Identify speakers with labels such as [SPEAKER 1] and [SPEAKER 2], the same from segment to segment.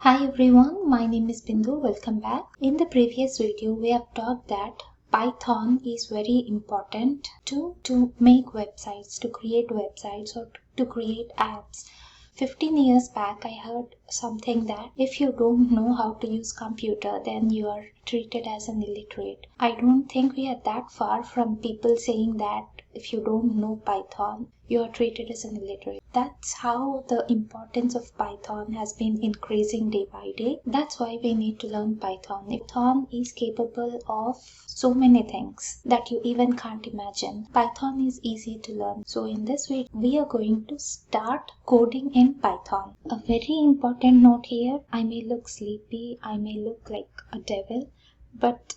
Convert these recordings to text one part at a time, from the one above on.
[SPEAKER 1] Hi everyone, my name is Bindu. Welcome back. In the previous video, we have talked that Python is very important to make websites, to create websites or to create apps. 15 years back, I heard something that if you don't know how to use computer, then you are treated as an illiterate. I don't think we are that far from people saying that if you don't know Python, you are treated as an illiterate. That's how the importance of Python has been increasing day by day. That's why we need to learn Python. Python is capable of so many things that you even can't imagine. Python is easy to learn. So in this video, we are going to start coding in Python. A very important note here, I may look sleepy, I may look like a devil, but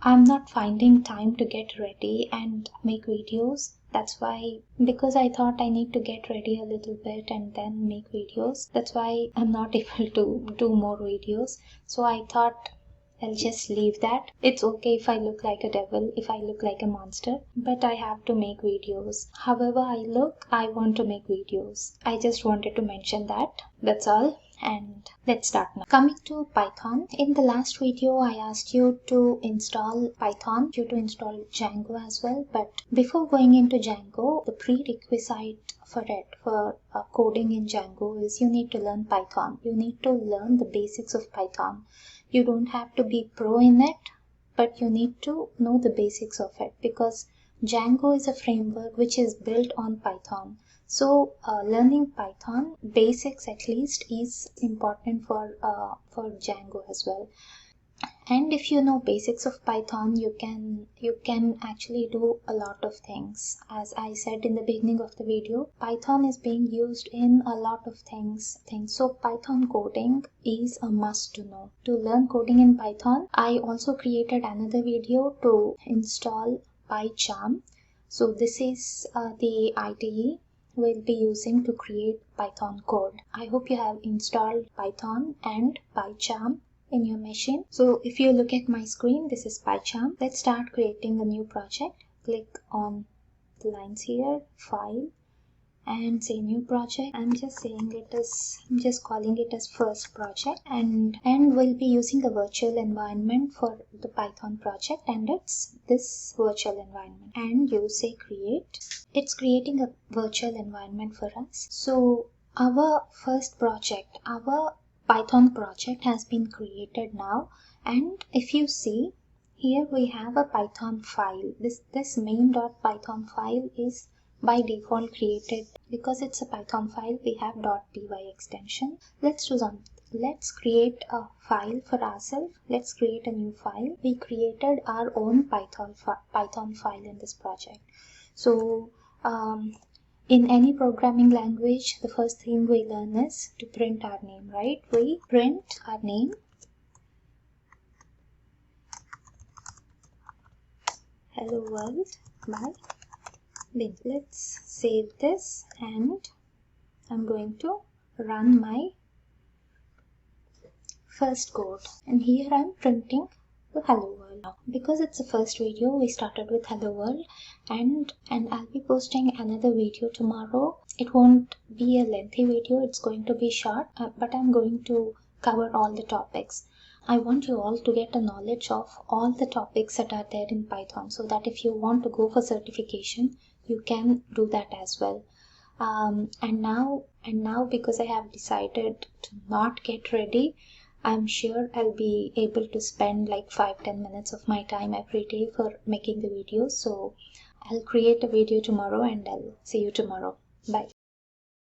[SPEAKER 1] I'm not finding time to get ready and make videos. That's why, because I thought I need to get ready a little bit and then make videos. That's why I'm not able to do more videos. So I thought I'll just leave that. It's okay if I look like a devil, if I look like a monster, but I have to make videos. However I look, I want to make videos. I just wanted to mention that. That's all. And let's start now. Coming to Python, in the last video I asked you to install Python, you to install Django as well, but before going into Django, the prerequisite for coding in Django is you need to learn Python. You need to learn the basics of Python. You don't have to be pro in it, but you need to know the basics of it because Django is a framework which is built on Python. So learning Python basics at least is important for Django as well. And if you know basics of Python, you can actually do a lot of things. As I said in the beginning of the video, Python is being used in a lot of things. So Python coding is a must to know. To learn coding in Python, I also created another video to install PyCharm. So this is the IDE we'll be using to create Python code. I hope you have installed Python and PyCharm in your machine. So if you look at my screen, this is PyCharm. Let's start creating a new project. Click on the lines here, file, and say new project. I'm just calling it as first project, and we'll be using a virtual environment for the Python project, and it's this virtual environment. And you say create. It's creating a virtual environment for us. So our first project, our Python project has been created now, and if you see here we have a Python file. This main.python file is by default created because it's a Python file. We have .py extension. Let's do something. Let's create a file for ourselves. Let's create a new file. We created our own Python file in this project. So in any programming language, the first thing we learn is to print our name, right? We print our name. Hello world by Bin. Let's save this and I'm going to run my first code. And here I'm printing the hello world. Now, because it's the first video, we started with hello world, and I'll be posting another video tomorrow. It won't be a lengthy video, it's going to be short, but I'm going to cover all the topics. I want you all to get a knowledge of all the topics that are there in Python, so that if you want to go for certification, you can do that as well. And now because I have decided to not get ready, I'm sure I'll be able to spend like 5-10 minutes of my time every day for making the videos. So I'll create a video tomorrow and I'll see you tomorrow. Bye.